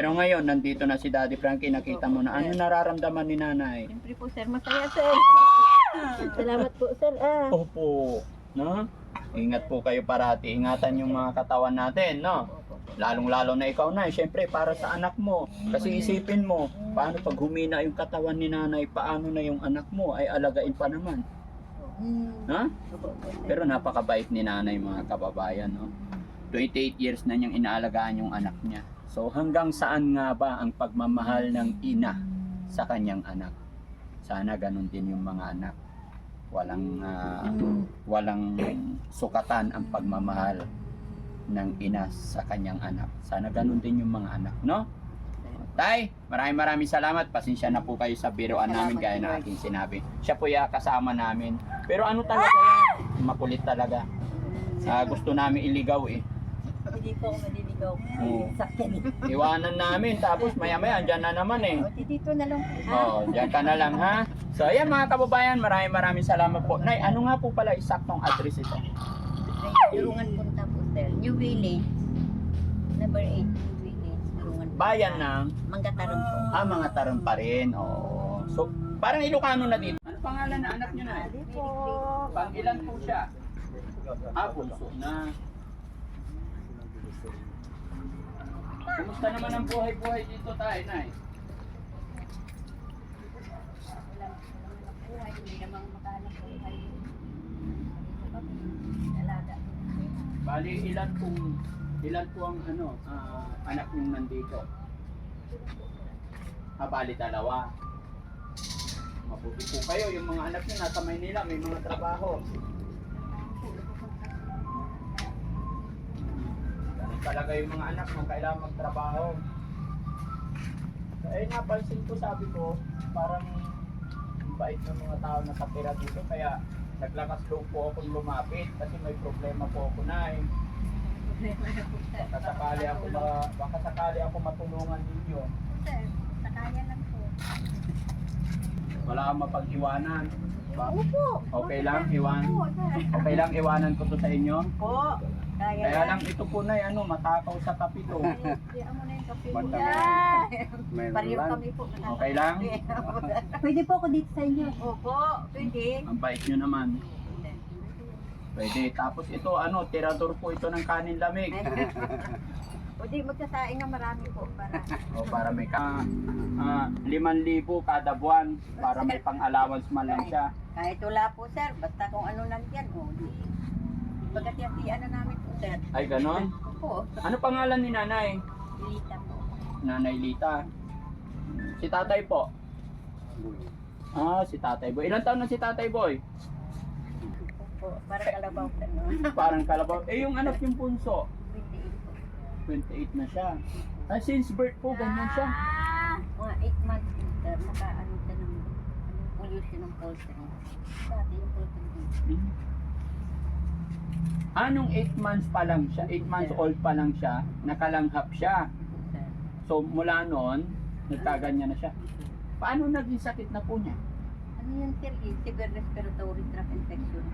Pero ngayon, nandito na si Daddy Frankie, nakita mo na. Ano nararamdaman ni nanay? Siyempre po sir, masaya sir. Salamat po sir. Opo, no? Ingat po kayo parati. Ingatan yung mga katawan natin, no? Lalong-lalo na ikaw na, siyempre para sa anak mo. Kasi isipin mo, paano pag humina yung katawan ni nanay, paano na yung anak mo ay alagain pa naman. Ha? Pero napakabait ni nanay mga kababayan, no? 28 years na niyang inaalagaan yung anak niya. So hanggang saan nga ba ang pagmamahal ng ina sa kanyang anak? Sana ganun din yung mga anak. Walang sukatan ang pagmamahal ng ina sa kanyang anak. Sana ganun din yung mga anak, no? Tay, maraming salamat. Pasensya na po kayo sa biruan namin gaya na aking sinabi. Siya po yung kasama namin. Pero ano talaga yan? Makulit talaga. Gusto namin iligaw eh. Hindi po ako maliligaw. Sakyan eh. Iwanan namin tapos maya-maya andyan na naman eh. Dito na lang po. Diyan ka na lang ha. So ayan mga kababayan, maraming salamat po. Nay, ano nga po pala isaktong address ito? Durungan punta po sir. New Village. Number 8. New Village. Durungan punta. Bayan ng Manggatarong po. mga tarong pa rin. Oo. So parang Ilocano na dito. Ano pangalan na anak niyo na? Hindi po. Pang ilan po siya? Bunso na. Kumusta naman ang buhay-buhay dito tayo, Nay? Hindi namang makahanap buhay. Alaga. Bali, ilan po ang anak niyong nandito? Bali, dalawa. Mabuti po kayo, yung mga anak niyo nasa Maynila, may mga trabaho. Ganun talaga yung mga anak mo, kailangan magtrabaho. Eh, napansin ko, sabi ko, parang bait ng mga tao na katira dito, kaya naglakas loob po akong lumapit kasi may problema po ako na eh. Baka sakali ako matulungan ninyo. Sir, sakaya lang po. Wala kang mapag-iwanan. Opo. Okay lang iwanan ko to sa inyo. Po. Kaya lang ito po na matakaw sa kapito. Kaya mo na yung kape mo. Pariyo kami po. Okay lang? Pwede po ako dito sa inyo. Opo, pwede. Ang bait nyo naman. Pwede. Tapos ito tirador po ito ng kanin lamig. Pwede magsasaing ng marami po Para may 5,000 kada buwan para may pang-allowance man lang siya. Kahit wala po sir, basta kung ano nandyan pagkatiyatian na namin po sir. Ay ganon? Opo. Ano pangalan ni nanay? Lita po. Nanay Lita. Si tatay po? Si tatay boy. Ilang taon na si tatay boy? Opo, parang kalabaw ka no? Parang kalabaw. Yung anak yung punso? 28 po. 28 na siya. Since birth po, ganyan siya. Mga 8 months po sir, naka-ano siya ng pollution ng poultry. Dati yung poultry. Anong 8 months pa lang siya, 8 months old pa lang siya, nakalanghap siya. So mula noon, nagkaganyan na siya. Paano naging sakit na po niya? Ano yun sir? Severe respiratory tract infection.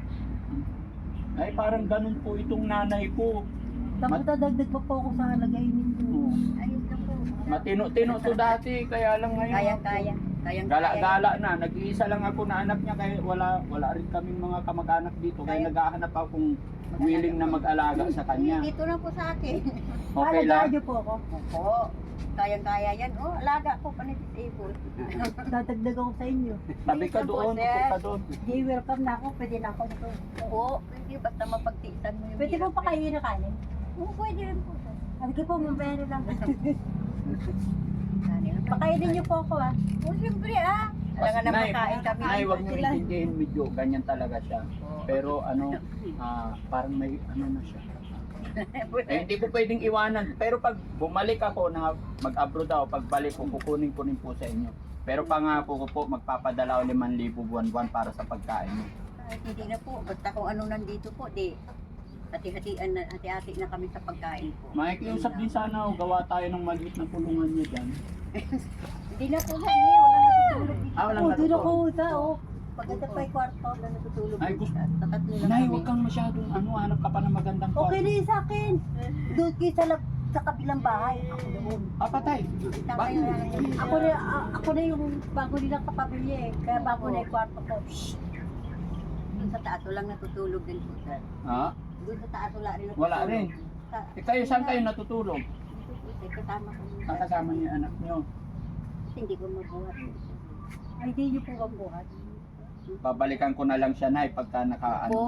Ay parang ganun po itong nanay ko. Tapos dadagdag pa po ako sa halagayin ninyo. Ayos na po. Matino-tino to dati, kaya lang ngayon. Kaya. Gala-gala na, nag-iisa lang ako na anak niya, kaya wala rin kaming mga kamag-anak dito. Kaya naghahanap akong willing na mag-alaga sa kanya. Dito na po sa akin. Okay lang? Alagaan po ako. Opo. Kaya yan. Alaga po pa ni disabled. Dadagdag ako sa inyo. Tabi ka doon, upo ka doon. Di welcome na ako. Pwede na ako dito. Oo. Hindi basta mapagtiisan mo yung Pwede po pa kayo na kanin? Oo, pwede rin po. Sige po, mabero lang. Pakainin niyo po ako Oo, siyempre Alangan na makain kami. Nay, huwag niyo intindihin, medyo ganyan talaga siya. Pero parang may na siya. Hindi ko pwedeng iwanan. Pero pag bumalik ako na mag-abroad ako, pagbalik ko, kukunin ko rin po sa inyo. Pero pangako ko po, magpapadala ko 5,000 buwan-buwan para sa pagkain mo. Hindi na po. Basta kung ano nandito po, hati-hati na kami sa pagkain po. Makikiusap din sana ako, gawa tayo ng maliit na kulungan niya dyan. Hindi na po wala natutulog dito. Walang Oh, doon ako natutulog. uta, oh. Pagkatapos pa yung kwarto, wala natutulog Ay, dito. gusto- Tatatlo lang Nay, kami. huwag kang masyadong hanap ka pa ng magandang Okay na yun sa akin. Doon kayo sa sa kabilang bahay. Ako doon. Patay. Tatay na lang yun. Ako na yung bago nilang kapamilya eh. Kaya bago na yung kwarto ko. Doon sa taas, walang natutulog din po, sir. Ha? Doon sa taas, wala rin natutulog. Wala rin. Kayo saan kayo natutulog? Dito po, sir, kasama ko. Kasama niyo yung anak niyo. Kasi hindi ko mabuhat. Ay, di niyo po mabuhat. Babalikan ko na lang siya na pagka Po, nakaano.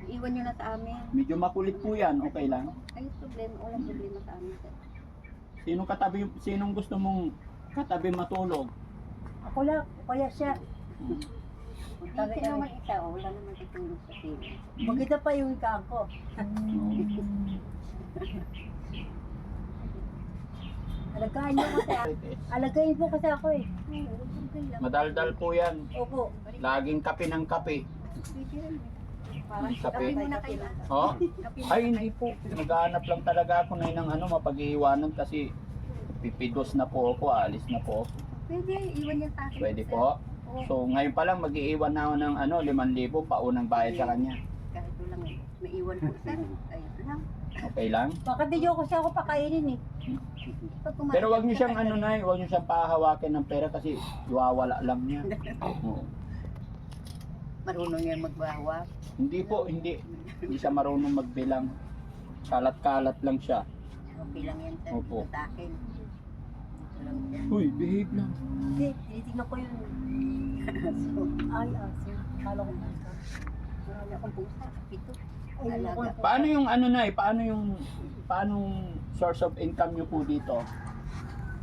iwan nyo na sa amin. Medyo makulit po yan, okay lang. Ay, problema, walang problema sa amin, sir. Sinong gusto mong katabi matulog? Ako lang, kaya siya. Hindi ka naman isa, wala naman tutulog sa sila. Maganda pa yung ikaw ko. Alagayin niyo kasi. Alagayin po kasi ako eh. Madaldal po yan. Opo. Laging kape ng kape. Parang Kape. kape muna kayo. Oh? Kape muna. Ay, nay po. Naghahanap lang talaga ako na ng ano, mapag-iiwanan kasi pipidos na po ako, alis na po ako. Pwede, iwan niya sa akin. Pwede sir. po. Oo. So, ngayon pa lang mag-iiwan na ako ng ano, 5,000 paunang bayad sa kanya. Kahit walang maiwan po, sir. Ayun lang. Okay lang? Baka di niyo kasi ako pakainin eh. Pag kumain Pero wag niyo ka, siyang ano na, wag niyo siyang pahawakin ng pera kasi iwawala lang niya. Oo. Marunong yan magbahawak. Hindi po, hindi. Hindi siya marunong magbilang. Kalat-kalat lang siya. Okay lang yan, sir. Opo. Sa akin. Ito lang yan. Uy, behave lang. Hindi, tinitingnan ko yun. So, Ay, aso. Kala ko basta. marami akong pusa. Pito. Ay, Alaga. ako. Paano yung ano na paano source of income niyo po dito?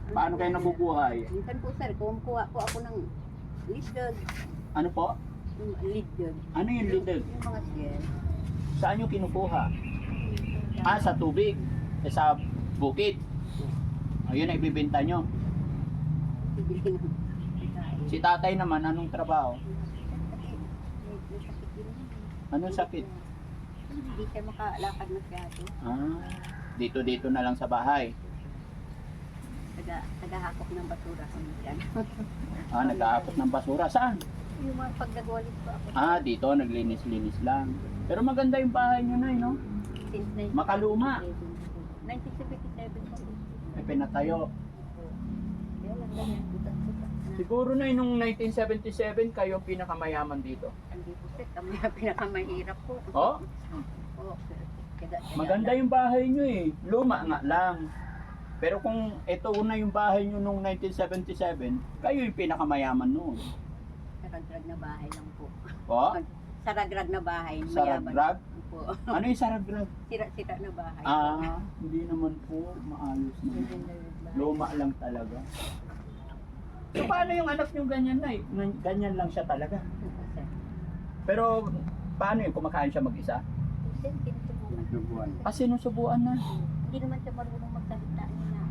Paano kayo nabubuhay? Minsan po, sir, kumukuha po ako ng lead dog. Ano po? Yung lead dog. Ano yung lideg? Yung mga shell. Saan niyo kinukuha? Ah, sa tubig. Sa bukid. Ayun ang ibibenta niyo. Bibili ng pagkain. Si tatay naman, anong trabaho? May sakit din. Anong sakit? Hindi siya makalakad masyado. Ah, dito na lang sa bahay. Tagahakot ng basura kami dyan. Ah, nag-aakot ng basura. Saan? Yung mga paggagawalit po ako. Ah, dito, naglinis-linis lang. Pero maganda yung bahay niyo na, no? Since Makaluma. 1977 po. May pinatayo. Kaya lang ganyan, butas-butas na. Siguro na nung 1977, kayo ang pinakamayaman dito. Hindi po sir, kami ang pinakamahirap po. Oh, Oo, sir. maganda yung bahay niyo eh. Luma nga lang. Pero kung ito na yung bahay niyo nung 1977, kayo yung pinakamayaman noon. Saragrag na bahay lang po. Oh, Saragrag na bahay. Saragrag? Po. ano yung saragrag? Sira-sira na bahay. Ah, hindi naman po. Maayos naman. Luma lang talaga. So paano yung anak niyo ganyan na eh? Ganyan lang siya talaga. Pero paano yung kumakain siya mag-isa? Ah, sinusubuan na. Hindi naman siya marunong magsalita niya.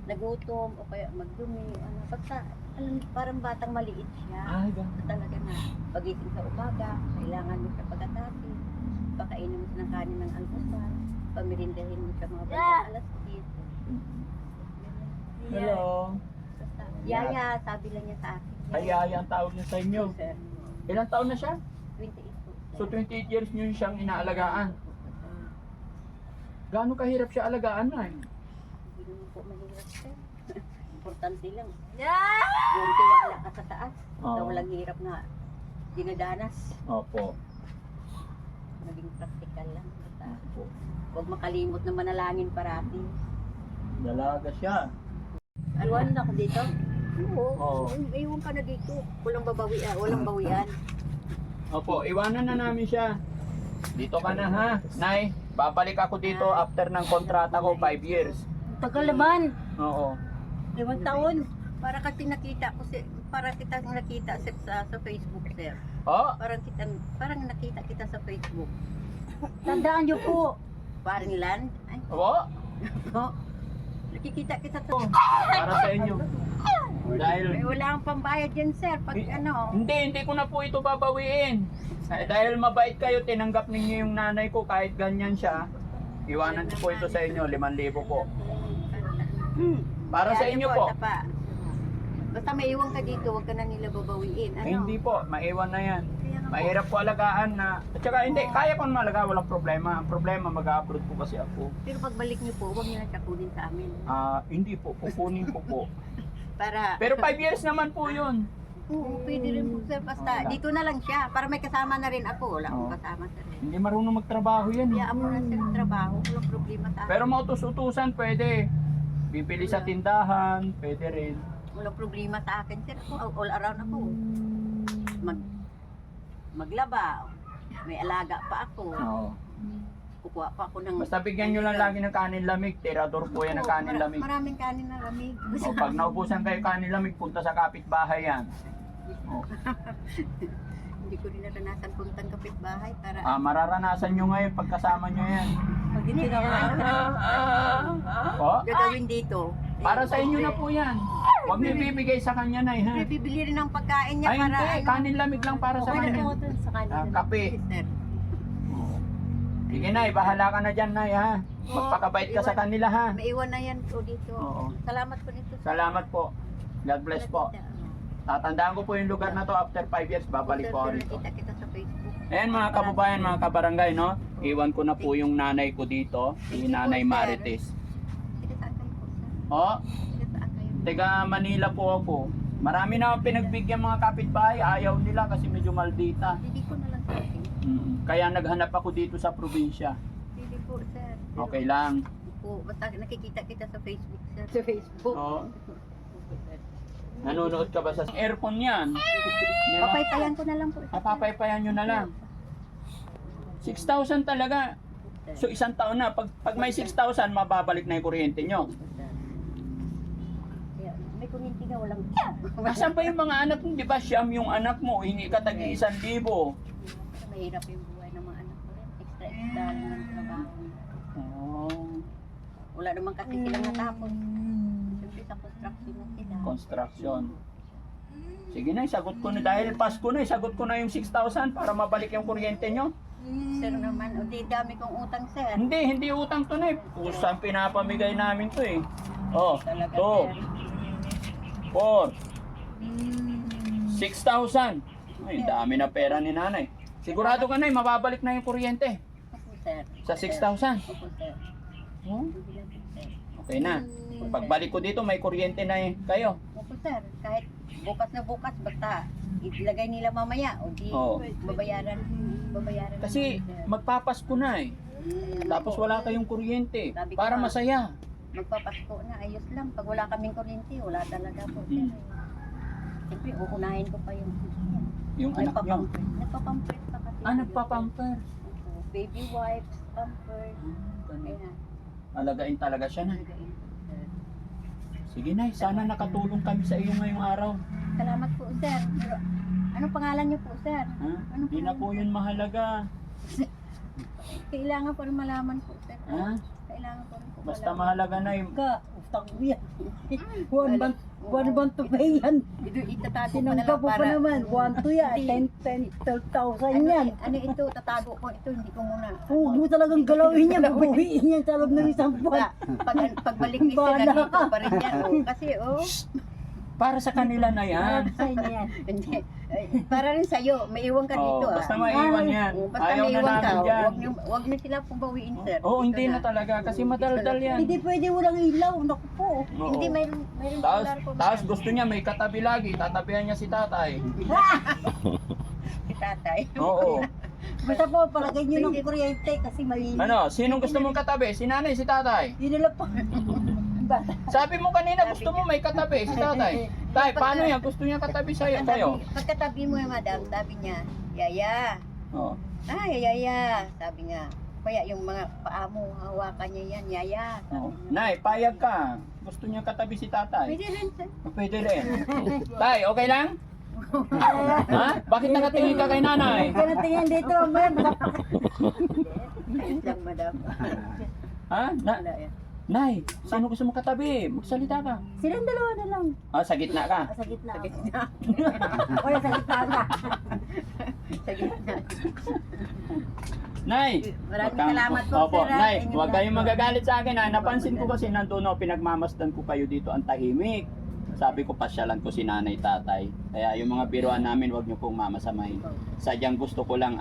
Nagutom o kaya magdumi. Ano, basta, alam, parang batang maliit siya. Ay, ganun. Talaga na pagising sa umaga, kailangan mo siya pagkatapin. Pakainin mo siya ng kanin ng almusal. Pamirindahin mo siya mga bandang alas 10. Hello. Basta, Yaya, sabi lang niya sa akin. Ay, Yaya ang tawag niya sa inyo. Sir, Ilang taon na siya? 28 po. So 28 years niyo siyang inaalagaan. Gaano kahirap siya alagaan na eh? Hindi naman po mahirap sir. Importante lang. Yung tiwala ka sa taas. Oo. Na walang hirap na dinadanas. Opo. Maging practical lang. Basta, Opo. huwag makalimot na manalangin parati. Dalaga siya. Iwan na ako dito. Oo. Oo. Iwan ka na dito. Walang babawian. Walang bawian. Opo, iwanan na namin siya. Dito ka na ha. Nay, babalik ako dito after ng kontrata ko 5 years. Tagal naman. Oo. 5 taon. Para kasi nakita ko para kita nakita sir, sa Facebook sir. Oh, Parang nakita kita sa Facebook. Tandaan niyo po. Foreign land. Ay, oo. oh. Nakikita kita sa Para sa inyo. Dahil wala kang pambayad yan sir. Pag ano. hindi ko na po ito babawiin. Dahil mabait kayo, tinanggap ninyo yung nanay ko kahit ganyan siya. Iwanan ko po ito sa inyo, 5,000 po. Para sa inyo po. Basta maiwan ka dito, huwag ka na nila babawiin. Ano? Eh, hindi po, maiwan na yan. Kaya nga po. Mahirap po alagaan na. At saka hindi, kaya ko malaga, walang problema. Ang problema, mag-upload po kasi ako. Pero pagbalik niyo po, huwag niyo na siya kunin sa amin. Hindi po, kukunin ko po. Para, Pero 5 years naman po yun. oo, pwede rin po sir. Basta, Wala. dito na lang siya. Para may kasama na rin ako. Wala akong Oo. kasama sir. Hindi marunong magtrabaho yan. Kaya mo na sir trabaho. Walang problema sa akin. Pero mautos-utusan pwede. Bibili sa tindahan, pwede rin. Walang problema sa akin sir. Ako, all around ako. Maglaba. May alaga pa ako. Oo. Kukuha pa ako ng... Basta bigyan nyo lang lagi ng kanin lamig. Tirador po yan ng kanin lamig. Maraming kanin na lamig. O pag naubusan kayo kanin lamig, punta sa kapitbahay yan. O. Hindi ko rin naranasan puntang kapitbahay para... Mararanasan nyo ngayon pagkasama nyo yan. Pag hindi na O? gagawin dito. Para sa inyo na po yan. Huwag nyo ibibigay sa kanya na ha. Siyempre, bibili rin ng pagkain niya Ay para hindi, kanin lamig lang para sa Okay na kanya. po dun sa kanila. Kape. Sir. Sige Nay, bahala ka na dyan Nay ha. Magpakabait ka sa kanila ha. Maiwan na yan po dito. Oo. Salamat po nito. sir. Salamat po. God bless po. Tatandaan ko po yung lugar na to after 5 years, babalik po ako rito. Kita kita sa Facebook. Ayan mga kababayan, mga kabarangay, no? Iwan ko na po yung nanay ko dito, si Nanay Marites. Sige saan kayo po sir? Oh, Sige saan kayo? taga Manila po ako. Marami na akong pinagbigyan mga kapitbahay, ayaw nila kasi medyo maldita. Hindi ko na lang sir. Kaya naghanap ako dito sa probinsya. Hindi po sir. Pero Okay lang. po, basta nakikita kita sa Facebook sir. Sa Facebook. Oh, nanonood ka ba sa aircon yan? Di ba? Papaypayan ko na lang po. Papapaypayan nyo na lang. 6,000 talaga. So isang taon na, pag may 6,000, mababalik na yung kuryente nyo. Kaya, may kuminti nga walang Asan pa yung mga anak mo? Di ba siyam yung anak mo? Hingi ka tag 1,000. mahirap yung buhay ng mga anak ko rin. Extra ng trabaho. Oh, Wala naman kasi silang natapos. Siyempre sa construction na sila. construction. Sige na, sagot ko na. Dahil Pasko na, sagot ko na yung 6,000 para mabalik yung kuryente nyo. Sir naman, o di dami kong utang sir. Hindi utang to na eh. Kusang pinapamigay namin to eh. Oh, Talaga, 2, 4, 6,000. Ay, dami na pera ni nanay. Sigurado ka na eh, mababalik na yung kuryente. Opo sir. Sa 6,000. Opo sir. Oh, Bibilan po, sir. okay na. Pagbalik ko dito, may kuryente na eh. Kayo. Opo sir, kahit bukas na bukas, basta ilagay nila mamaya o di Oo. babayaran Kasi naman, sir. magpapasko na eh. Ayun Tapos po. wala kayong kuryente. Sabi ko Para nga. masaya. Magpapasko na, ayos lang. Pag wala kaming kuryente, wala talaga po sir. Mm. Siyempre, uunahin ko pa yung Yung anak nyo. Nagpapampers pa kasi. Nagpapamper. Opo, baby wipes, pampers. Ayan. Alagain talaga siya na. Nagain po, sir. Sige na, sana nakatulong kami sa iyo ngayong araw. Salamat po sir. Pero, anong pangalan niyo po sir? Ha? Hindi na po yun mahalaga. Kailangan po rin malaman po sir. Ha? Kailangan po rin po Basta mahalaga na yung... Ka, utang mo yan. One month to pay yan. Itatago ko na Sinangga lang po pa para... naman. 1 to yan. 12,000 yan. Ano ito, tatago ko ito, hindi ko muna. Huwag mo talagang galawin yan. Babawiin yan sa loob ng isang buwan. Pagbalik ni sir, Bahala nandito ka. pa rin yan. Oh, kasi, Para sa kanila na yan. Sa inyo yan. hindi. Para rin sa'yo, may iwan ka dito. Oh, basta maiwan yan. Oh, basta Ayaw may na iwan ka. namin dyan. Huwag niyo sila pong bawiin, sir. Oo, Dito hindi na talaga. Kasi madaldal yan. Hindi pwede walang ilaw. Naku po. Oo. Hindi, mayroon solar po. Tapos gusto niya may katabi lagi. Tatabihan niya si tatay. Si tatay. Oo. Basta po, palagay nyo ng kuryente kasi mainit. Ano, sinong gusto mong katabi? Si nanay, si tatay? Yun na lang po. Bata. Sabi mo kanina gusto mo may katabi, si tatay. Tay, paano yan? Gusto niya katabi sa'yo, kayo? Pagkatabi mo yung madam, sabi niya, Yaya. Oo. Yaya. Sabi nga. Kaya yung mga paa mo, hawakan niya yan, Yaya. Oo. Sabi niya. Nay, payag ka. Gusto niya katabi si tatay. Pwede rin, sir. Pwede rin. Tay, okay lang? Ha? Bakit nakatingin ka kay nanay? Kaya natingin dito, mamaya. Ayun lang, madam. Ha? Wala yan. Nay, sino gusto mo katabi? Magsalita ka. Silang dalawa na lang. Sa gitna ka. Sa gitna. Sa gitna. Wala sa gitna ka. Sa gitna. Nay! Maraming salamat po, Opo, sir, Nay, inyong huwag lahat kayong po. magagalit sa akin. Ha? Napansin ko kasi nandun ako, pinagmamasdan ko kayo dito, ang tahimik. Sabi ko, pasyalan ko si nanay, tatay. Kaya yung mga biruan namin, wag niyo pong mamasamahin. Sadyang gusto ko lang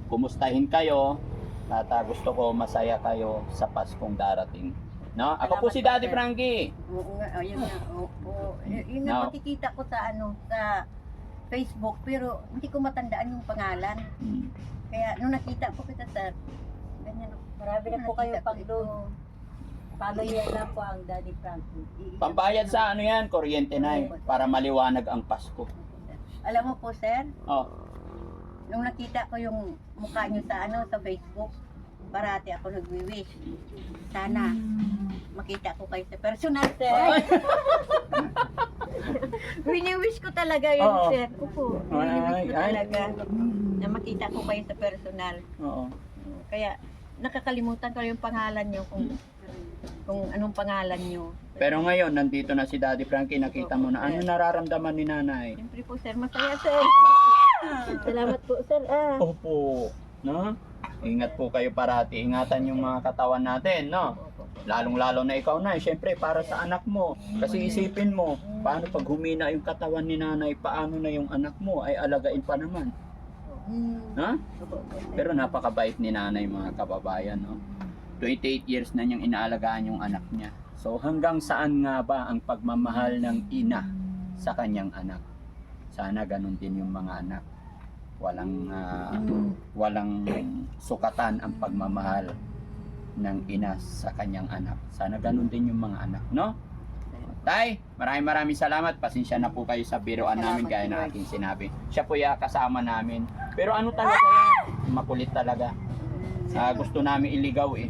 kumustahin kayo at gusto ko masaya kayo sa Paskong darating. No? Ako po si Daddy Frankie. Oo nga, ayun nga. Oo. Yun No. nga makikita ko sa sa Facebook, pero hindi ko matandaan yung pangalan. Hmm. Kaya nung nakita ko kita sa ganyan, Marami na po kayo nakita ko pag doon. Follow yan lang po ang Daddy Frankie. Pambayad sa ano yan, kuryente na para maliwanag ang Pasko. Alam mo po, sir, Oh, nung nakita ko yung mukha niyo sa sa Facebook, parati ako nagwi-wish. Sana makita ko kayo sa personal, sir. Wini-wish ko talaga yun, Oo. sir. Opo, wini-wish ko Ay. talaga na makita ko kayo sa personal. oo. Kaya nakakalimutan ko yung pangalan niyo kung anong pangalan niyo. Pero ngayon, nandito na si Daddy Frankie, nakita mo na. Ano nararamdaman ni nanay? Siyempre po, sir, masaya, sir. Salamat po, sir. Opo. No? Ingat po kayo parati. Ingatan yung mga katawan natin, no? Lalong-lalo na ikaw na, siyempre para sa anak mo. Kasi isipin mo, paano pag humina yung katawan ni nanay, paano na yung anak mo ay alagain pa naman. Ha? Pero napakabait ni nanay, mga kababayan, no? 28 years na niyang inaalagaan yung anak niya. So hanggang saan nga ba ang pagmamahal ng ina sa kanyang anak? Sana ganun din yung mga anak. Walang sukatan ang pagmamahal ng ina sa kanyang anak. Sana ganun din yung mga anak, no? Tay, maraming salamat. Pasensya na po kayo sa biroan namin gaya ng aking sinabi. Siya po yung kasama namin. Pero ano talaga yan? Makulit talaga. Gusto namin iligaw eh.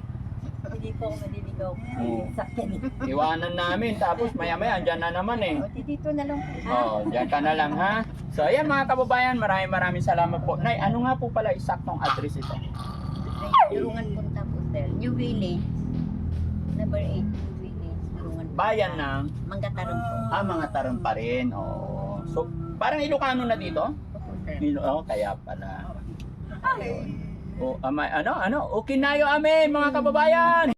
Hindi po ako maliligaw. Oo. Sa akin. Iwanan namin tapos maya-maya andyan na naman eh. O, dito na lang po. Oh, diyan ka na lang ha. So ayan mga kababayan, maraming salamat po. Nay, ano nga po pala eksaktong address ito? Durungan punta po, sir. New Village. Number 8, New Village. Durungan punta. Bayan ng Manggatarong po. mga taron pa rin. Oh. So parang Ilocano na dito? Opo, sir. Kaya pala. Oh, okay na yo amin mga kababayan.